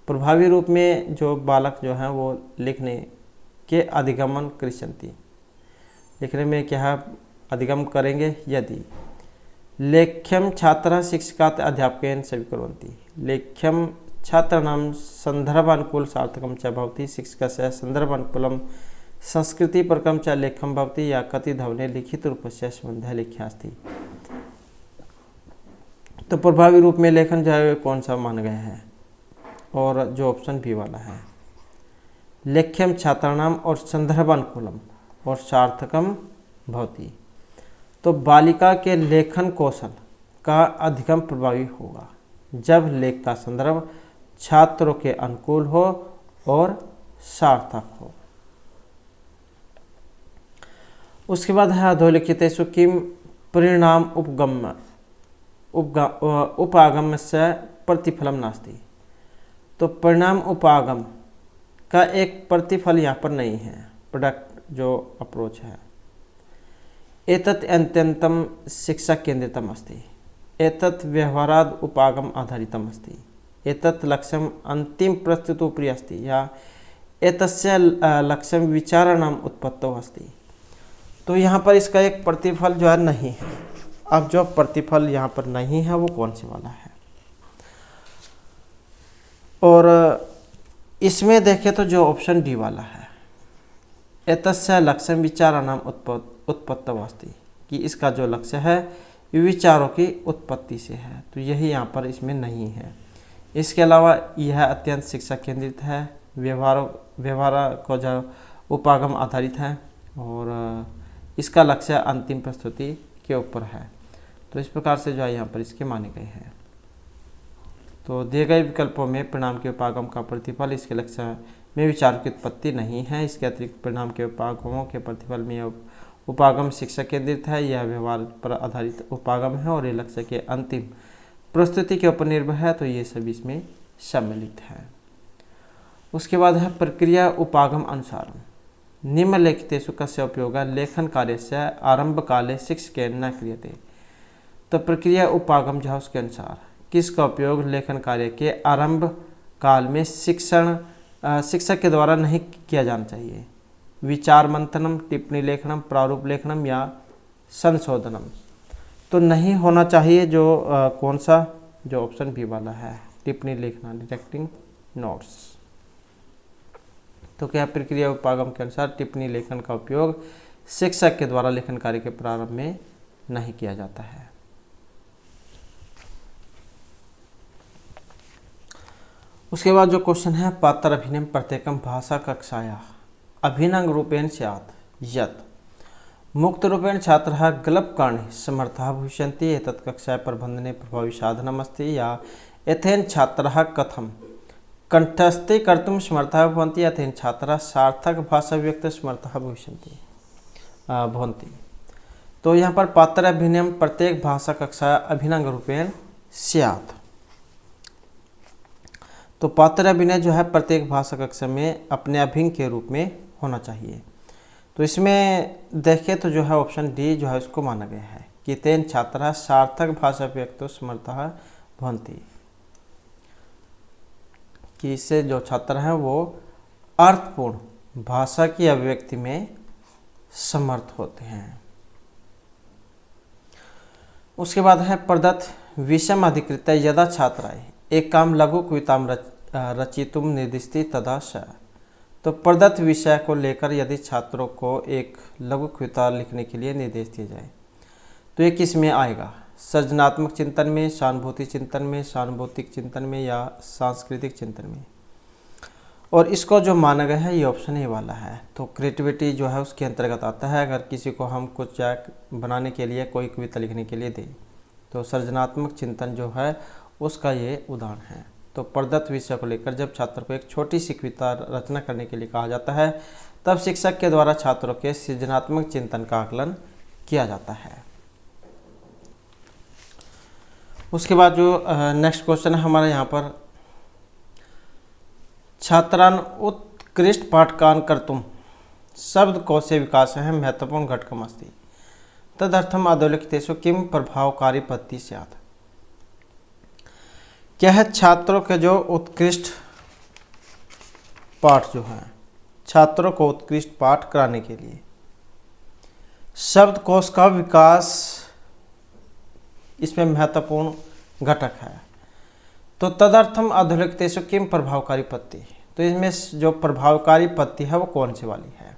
प्रभावी रूप में जो बालक जो है वो लिखने के अधिगमन करिष्यन्ति, लिखने में क्या है अधिगम करेंगे यदि। लेख्यम छात्र शिक्षकात् अध्यापकेन स्वीकुर्वन्ति। लेख्यम छात्राणां संदर्भानुकूल सार्थकम च भवति, शिक्षकस्य संदर्भानुकूलं संस्कृतिपरकं च लेखं भवति या कति धवने लिखितरूपस्य संबंधः लेख्यास्ति। तो प्रभावी रूप में लेखन जो है कौन सा माना गया है, और जो ऑप्शन बी वाला है लेख्यम छात्राणाम और संदर्भानुकूलम और सार्थकम भवति। तो बालिका के लेखन कौशल का अधिगम प्रभावी होगा जब लेख का संदर्भ छात्रों के अनुकूल हो और सार्थक हो। उसके बाद है अधोलिखितेषु किम परिणाम उपागम से प्रतिफलम नास्ति। तो परिणाम उपागम का एक प्रतिफल यहाँ पर नहीं है, प्रोडक्ट जो अप्रोच है। एतत् अत्यंतम शिक्षा केंद्रितम अस्ति, एतत् व्यवहाराद उपागम आधारितम अस्ति, एतत् लक्ष्यम अंतिम प्रस्तुतोपरि अस्ति, या एतस्य लक्ष्यम विचाराणाम उत्पत्तौ अस्ति। तो यहाँ पर इसका एक प्रतिफल जो है नहीं है। अब जो प्रतिफल यहाँ पर नहीं है वो कौन से वाला है, और इसमें देखें तो जो ऑप्शन डी वाला है एतस्य लक्ष्यम विचाराणाम उत्पत्तौ अस्ति, कि इसका जो लक्ष्य है विचारों की उत्पत्ति से है, तो यही यहाँ पर इसमें नहीं है। इसके अलावा यह अत्यंत शिक्षा केंद्रित है, व्यवहार को जो उपागम आधारित है, और इसका लक्ष्य अंतिम प्रस्तुति के ऊपर है। तो इस प्रकार से जो है यहाँ पर इसके माने गए हैं। तो दिए गए विकल्पों में परिणाम के उपागम का प्रतिफल इसके लक्ष्य में विचार की उत्पत्ति नहीं है। इसके अतिरिक्त परिणाम के उपागमों के प्रतिफल में उपागम शिक्षा केंद्रित है, यह व्यवहार पर आधारित उपागम है, और ये लक्ष्य के अंतिम प्रस्तुति के ऊपर निर्भर है। तो ये सभी इसमें सम्मिलित है। उसके बाद है प्रक्रिया उपागम अनुसार। निम्नलिखितेषु कस्य उपयोगः लेखन कार्यस्य आरंभकाले शिक्षकेन न क्रियते। तो प्रक्रिया उपागम जो है उसके अनुसार किसका उपयोग लेखन कार्य के आरंभ काल में शिक्षक के द्वारा नहीं किया जाना चाहिए। विचार मंथनम, टिप्पणी लेखनम, प्रारूप लेखनम या संशोधनम। तो नहीं होना चाहिए जो कौन सा, जो ऑप्शन बी वाला है, टिप्पणी लेखना, डिटेक्टिंग नोट्स। तो क्या प्रक्रिया उपागम के अनुसार टिप्पणी लेखन का उपयोग शिक्षक के द्वारा लेखन कार्य के प्रारंभ में नहीं किया जाता है। उसके बाद जो क्वेश्चन है, पात्र अभिनय प्रत्येकम भाषा कक्षाया अभिनंग रूपेण स्यात् यत् मुक्त रूपेण छात्रः गलपकर्णे समर्थः भविष्यन्ति एतत् कक्षाया प्रबन्धने प्रभावी साधनमस्ति या एतेन छात्रः कथं कंठस्थी कर्तुं समर्थः भवन्ति या तेन छात्रः सार्थक भाषा व्यक्त समर्थः भवन्ति। तो यहाँ पर पात्र अभिनय प्रत्येक भाषा कक्षा अभिनंग रूपेण स्यात्। तो पात्र अभिनय जो है प्रत्येक भाषा कक्षा में अपने अभिनय के रूप में होना चाहिए। तो इसमें देखें तो जो है ऑप्शन डी जो है उसको माना गया है कि तेन छात्रः सार्थक भाषा व्यक्त समर्थः भवन्ति, कि इससे जो छात्र हैं वो अर्थपूर्ण भाषा की अभिव्यक्ति में समर्थ होते हैं। उसके बाद है प्रदत्त विषम अधिकृत्य यदा छात्राय एक काम लघु कविताम रचितुम निर्दिष्टि तदा स। तो प्रदत्त विषय को लेकर यदि छात्रों को एक लघु कविता लिखने के लिए निर्देश दिया जाए तो ये किस में आएगा? सृजनात्मक चिंतन में, सहानुभूति चिंतन में, सहानुभूतिक चिंतन में या सांस्कृतिक चिंतन में। और इसको जो माना गया है ये ऑप्शन ए वाला है। तो क्रिएटिविटी जो है उसके अंतर्गत आता है। अगर किसी को हम कुछ बनाने के लिए, कोई कविता लिखने के लिए दें तो सृजनात्मक चिंतन जो है उसका ये उदाहरण है। तो प्रदत्त विषय को लेकर जब छात्र को एक छोटी सी कविता रचना करने के लिए कहा जाता है तब शिक्षक के द्वारा छात्रों के सृजनात्मक चिंतन का आकलन किया जाता है। उसके बाद जो नेक्स्ट क्वेश्चन है हमारा यहाँ पर, छात्रान उत्कृष्ट पाठकान कर्तुम शब्दकोशे विकासः महत्वपूर्ण घटकमस्ति तदर्थम अधोलिखितेषु किम प्रभावकारी पद्धति स्यात्। क्या है, छात्रों के जो उत्कृष्ट पाठ जो है, छात्रों को उत्कृष्ट पाठ कराने के लिए शब्दकोश का विकास इसमें महत्वपूर्ण घटक है। तो तदर्थम अधोलिखितेषु किम प्रभावकारी पद्धति। तो इसमें जो प्रभावकारी पद्धति है वो कौन सी वाली है?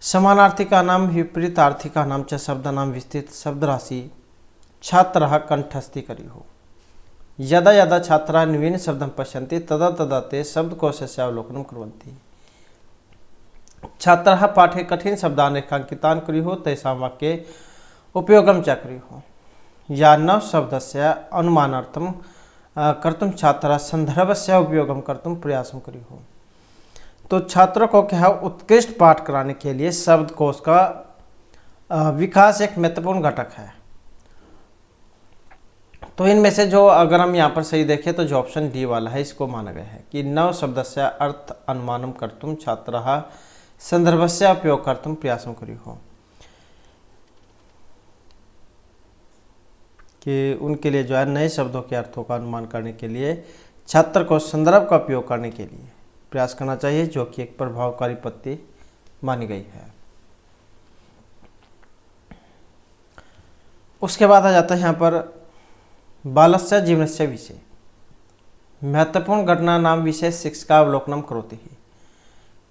समानार्थी का नाम, विपरीतार्थी का नाम च शब्दानाम विस्तृत शब्द राशि छात्रः कंठस्थी करी हो। यदा यदा छात्राः नवीन शब्दं पश्यन्ति तदा तदा ते शब्दकोशस्य अवलोकनं कुर्वन्ति। छात्राः पाठे कठिन शब्दान् रेखाङ्कितान् कुर्युः तेषां वाक्ये उपयोगं च कुर्युः। या नव शब्दस्य अनुमानार्थं कर्तुं छात्राः संदर्भस्य उपयोगं कर्तुं प्रयासं कुर्युः। तो छात्रों को क्या है, उत्कृष्ट पाठ कराने के लिए शब्दकोश का विकास एक महत्वपूर्ण घटक है। तो इनमें से जो अगर हम यहाँ पर सही देखें तो जो ऑप्शन डी वाला है इसको माना गया है कि नव शब्दस्य अर्थ अनुमानम कर्तुम छात्राः संदर्भस्य उपयोग कर्तुम प्रयासं कुर्युः, कि उनके लिए जो है नए शब्दों के अर्थों का अनुमान करने के लिए छात्र को संदर्भ का उपयोग करने के लिए प्रयास करना चाहिए, जो कि एक प्रभावकारी पद्धति मानी गई है। उसके बाद आ जाता है यहाँ पर बालस्य जीवनस्य विषय महत्वपूर्ण घटना नाम विषय शिक्षका अवलोकनम करोति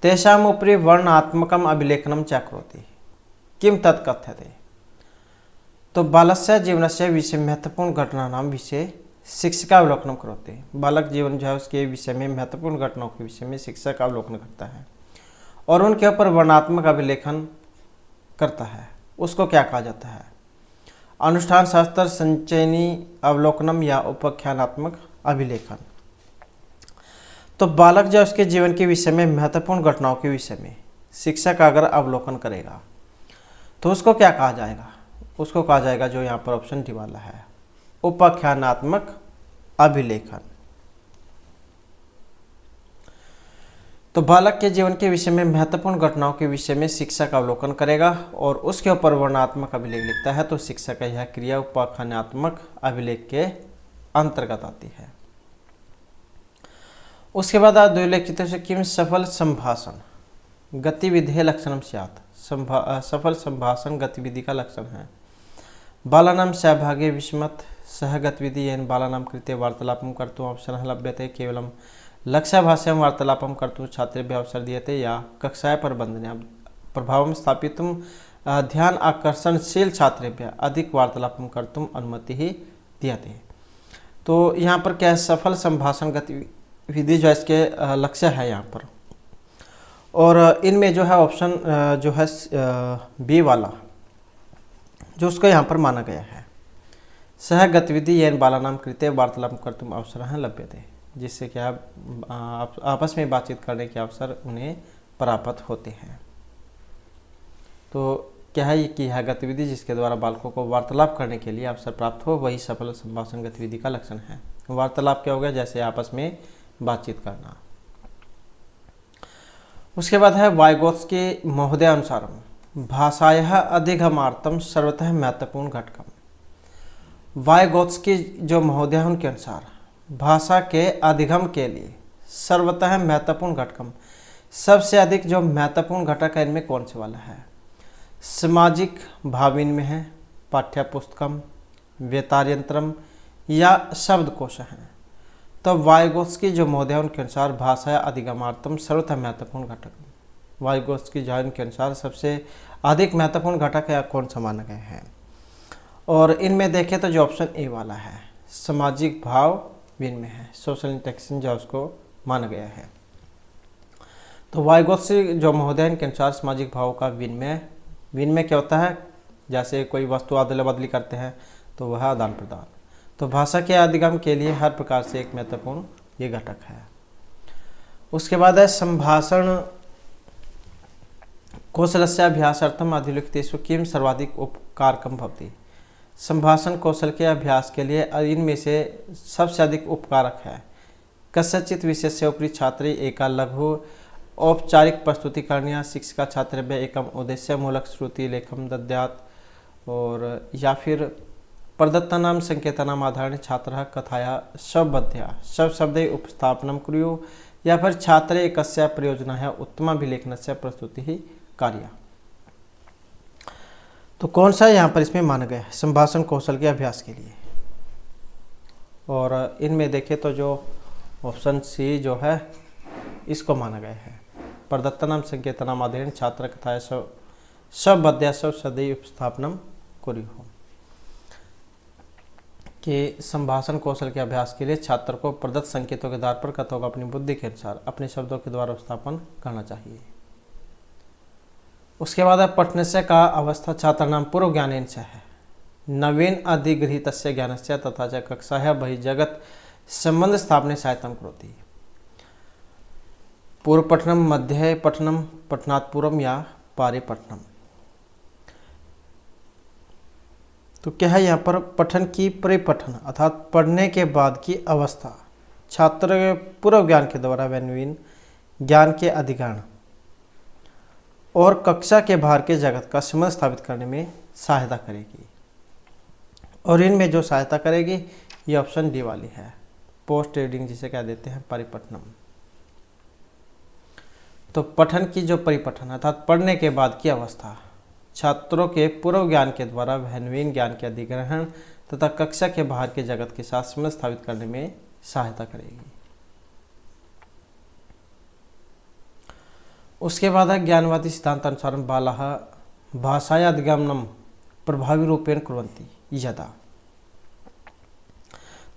तेषाम् उपरि वर्णनात्मकम् अभिलेखनम च करोति किम तत् कथ्यते। तो बालस्य जीवनस्य विषय महत्वपूर्ण घटना नाम विषय शिक्षका अवलोकनम करोति। बालक जीवन जो है उसके विषय में, महत्वपूर्ण घटनाओं के विषय में शिक्षक का अवलोकन करता है और उनके ऊपर वर्णनात्मक अभिलेखन करता है। उसको क्या कहा जाता है? अनुष्ठान शास्त्र, संचयनी अवलोकनम या उपाख्यानात्मक अभिलेखन। तो बालक जो उसके जीवन के विषय में, महत्वपूर्ण घटनाओं के विषय में शिक्षक अगर अवलोकन करेगा तो उसको क्या कहा जाएगा? उसको कहा जाएगा जो यहाँ पर ऑप्शन डी वाला है, उपाख्यानात्मक अभिलेखन। तो बालक के जीवन के विषय में महत्वपूर्ण घटनाओं के विषय में शिक्षक अवलोकन करेगा और उसके ऊपर वर्णनात्मक अभिलेख लिखता है। तो शिक्षक का यह क्रिया उपाख्यानात्मक अभिलेख के अंतर्गत आती है। उसके बाद द्विलिखित किम सफल संभाषण गतिविधि लक्षणम स्यात्। सफल संभाषण गतिविधि का लक्षण है। बालानां सहभागे विस्मत सह गतिविधि येन बालानां कृते वार्तालापं कर्तुम् अवसरः लभ्यते केवलं लक्ष्यभाष्यं वार्तालापं कर्तुं छात्रेभ्यः अवसर दीयते या कक्षायाः प्रबन्धने प्रभावं स्थापितुं ध्यान आकर्षणशील छात्रेभ्यः अधिक वार्तालापं कर्तुम् अनुमतिः दीयते। तो यहाँ पर क्या है, सफल संभाषण गतिविधि जो इसके लक्ष्य है यहाँ पर, और इनमें जो है ऑप्शन जो है बी वाला जो उसको यहाँ पर माना गया है, सह गतिविधि येन बालानां कृते वार्तालापं कर्तुम् अवसरः लभ्यते, जिससे क्या आपस में बातचीत करने के अवसर उन्हें प्राप्त होते हैं। तो क्या है कि यह गतिविधि जिसके द्वारा बालकों को वार्तालाप करने के लिए अवसर प्राप्त हो, वही सफल संभाषण गतिविधि का लक्षण है। वार्तालाप क्या हो गया, जैसे आपस में बातचीत करना। उसके बाद है वाइगोत्स्की महोदय अनुसार भाषायाः अधिगमार्थं सर्वतः महत्वपूर्ण घटकम। वाइगोत्स्की जो महोदय हैं उनके अनुसार भाषा के अधिगम के लिए सर्वतः महत्वपूर्ण घटकम, सबसे अधिक जो महत्वपूर्ण घटक है इनमें कौन से वाला है। सामाजिक भाव इनमें है, पाठ्य पुस्तकम, वेतार्यंत्रम या शब्दकोश है। तो वाइगोत्स्की जो महोदय उनके अनुसार भाषा अधिगमार्थम सर्वतः महत्वपूर्ण घटक, वाइगोत्स्की जो के अनुसार सबसे अधिक महत्वपूर्ण घटक है कौन सा माना गया है। और इनमें देखें तो जो ऑप्शन ए वाला है सामाजिक भाव विनिमय है, सोशल इंटरेक्शन जो उसको माना गया है। तो वाइगोत्स्की जो महोदय इनके अनुसार सामाजिक भाव का विनिमय क्या होता है, जैसे कोई वस्तु अदला बदली करते हैं तो वह आदान प्रदान। तो भाषा के अधिगम के लिए हर प्रकार से एक महत्वपूर्ण ये घटक है। उसके बाद है संभाषण कौशलस्य अभ्यासार्थम अधिलिखितेषु किम सर्वाधिक उपकारकम भवति। संभाषण कौशल के अभ्यास के लिए इनमें से सबसे अधिक उपकारक है। कस्यचित् विषयस्य उपरि छात्रे एका लघु औपचारिक प्रस्तुतिकरणया शिक्षिका छात्रेभ्यः एकम उद्देश्यमूलक श्रुति लेखम दद्यात्, और या फिर प्रदत्तानां संकेतानाम् आधारेण छात्रः कथाया शब्दबद्धया शब्दे उपस्थापनं कुर्युः, या फिर छात्रे एकस्य प्रयोजनाय उत्तमाभिलेखनस्य प्रस्तुतिः कार्या। तो कौन सा यहाँ पर इसमें माना गया है संभाषण कौशल के अभ्यास के लिए। और इनमें देखें तो जो ऑप्शन सी जो है इसको माना गया है, प्रदत्तानां संकेतानाम् आधारेण छात्र कथाया शब्दबद्धया शब्दे उपस्थापनं कुर्युः, कि संभाषण कौशल के अभ्यास के लिए छात्र को प्रदत्त संकेतों के आधार पर कथाओं को अपनी बुद्धि के अनुसार अपने शब्दों के द्वारा उपस्थापन करना चाहिए। उसके बाद पठनस्य का अवस्था छात्राणां पूर्व ज्ञानेन च है नवीन अधिगृहीतस्य ज्ञानस्य तथा च कक्षायाः बहिर्जगत् संबंध स्थापने सहायतां करोति। पूर्व पठनम, मध्य पठनम, पठनात् पूर्वम या पारे पठनम। तो क्या है यहाँ पर पठन की परिपठन अर्थात पढ़ने के बाद की अवस्था छात्र के पूर्व ज्ञान के द्वारा नवीन ज्ञान के अधिग्रहण और कक्षा के बाहर के जगत का संबंध स्थापित करने में सहायता करेगी। और इनमें जो सहायता करेगी ये ऑप्शन डी वाली है, पोस्ट रीडिंग जिसे कह देते हैं परिपठनम। तो पठन की जो परिपठन अर्थात पढ़ने के बाद की अवस्था छात्रों के पूर्व ज्ञान के द्वारा नवीन ज्ञान के अधिग्रहण तथा कक्षा के बाहर के जगत के साथ संबंध स्थापित करने में सहायता करेगी। उसके बाद है ज्ञानवादी सिद्धांत अनुसार बालाः भाषाया अधिगमनम प्रभावी रूपेण कुर्वन्ति यदा।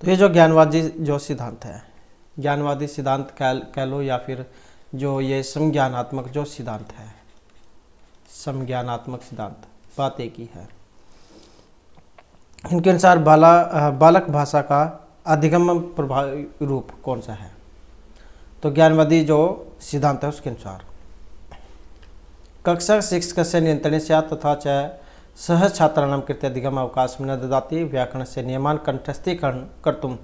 तो ये जो ज्ञानवादी जो सिद्धांत है, ज्ञानवादी सिद्धांत कह लो या फिर जो ये संज्ञानात्मक जो सिद्धांत है, संज्ञानात्मक सिद्धांत, बात एक ही है। इनके अनुसार बालक भाषा का अधिगम प्रभावी रूप कौन सा है। तो ज्ञानवादी जो सिद्धांत है उसके अनुसार कक्षा शिक्षकस्य नियंत्रणे स्यात् तथा च सह छात्राणां कृते अधिगम अवकाशं न ददाति, व्याकरणस्य नियमान् कंठस्थीकरणं कर्तुं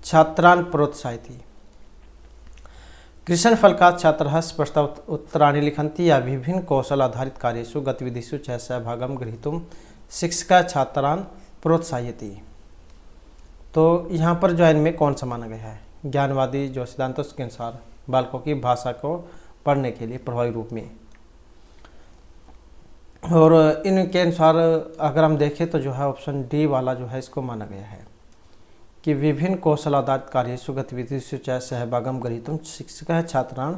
छात्रान् प्रोत्साहयति। कृष्णफल का छात्रः स्पष्टः उत्तराणि लिखन्ति या विभिन्न कौशल आधारित कार्येषु गतिविधिषु च सहभागं ग्रहीतुं शिक्षिका छात्रान् प्रोत्साहयति। तो यहाँ पर जो इनमें कौन सा माना गया है? ज्ञानवादी जो सिद्धांतों के अनुसार बालकों की भाषा को पढ़ने के लिए प्रभावी रूप में, और इनके अनुसार अगर हम देखें तो जो है ऑप्शन डी वाला जो है इसको माना गया है कि विभिन्न कौशल आधारित कार्येषु गतिविधिषु च सहभागं ग्रहीतुं शिक्षिका छात्रान्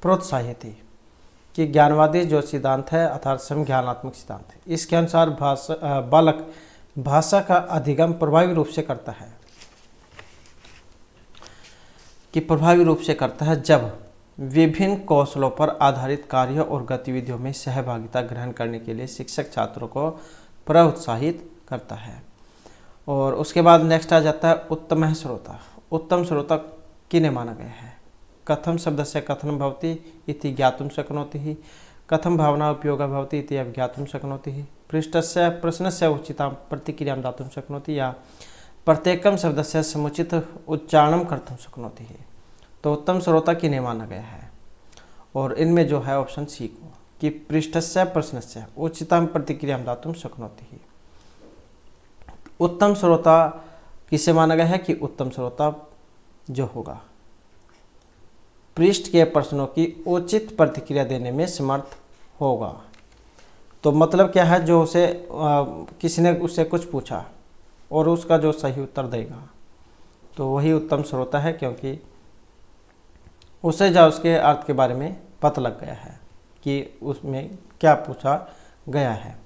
प्रोत्साहयति, कि ज्ञानवादी जो सिद्धांत है अर्थात समज्ञानात्मक सिद्धांत है, इसके अनुसार बालक भाषा का अधिगम प्रभावी रूप से करता है, कि प्रभावी रूप से करता है जब विभिन्न कौशलों पर आधारित कार्यों और गतिविधियों में सहभागिता ग्रहण करने के लिए शिक्षक छात्रों को प्रोत्साहित करता है। और उसके बाद नेक्स्ट आ जाता है उत्तम श्रोता। उत्तम श्रोता किने माना गया है? कथम शब्दस्य कथनं भवति इति ज्ञातुं शक्नोति, कथम भावना उपयोगः भवति इति ज्ञातुं शक्नोति, पृष्ठस्य प्रश्नस्य उचितां प्रतिक्रियां दातुं शक्नोति, या प्रत्येकं शब्दस्य समुचित उच्चारणं कर्तुं शक्नोति। तो उत्तम श्रोता किने माना गया है? और इनमें जो है ऑप्शन सी को, कि पृष्ठस्य प्रश्नस्य उचितां प्रतिक्रियां दातुं शक्नोति। उत्तम श्रोता किसे माना गया है? कि उत्तम श्रोता जो होगा पृष्ठ के प्रश्नों की उचित प्रतिक्रिया देने में समर्थ होगा। तो मतलब क्या है? जो उसे किसी ने उससे कुछ पूछा और उसका जो सही उत्तर देगा तो वही उत्तम श्रोता है, क्योंकि उसे जो उसके अर्थ के बारे में पता लग गया है कि उसमें क्या पूछा गया है।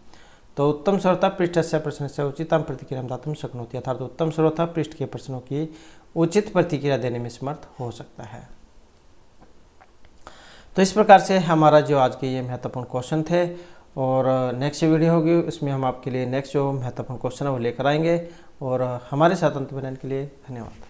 तो उत्तम श्रोता पृष्ठस्य प्रश्नस्य उचितां प्रतिक्रियां दातुं शक्नोति, अर्थात उत्तम श्रोता पृष्ठ के प्रश्नों की उचित प्रतिक्रिया देने में समर्थ हो सकता है। तो इस प्रकार से हमारा जो आज के ये महत्वपूर्ण क्वेश्चन थे, और नेक्स्ट वीडियो होगी उसमें हम आपके लिए नेक्स्ट जो महत्वपूर्ण क्वेश्चन है वो लेकर आएंगे। और हमारे साथ अंत बनाने के लिए धन्यवाद।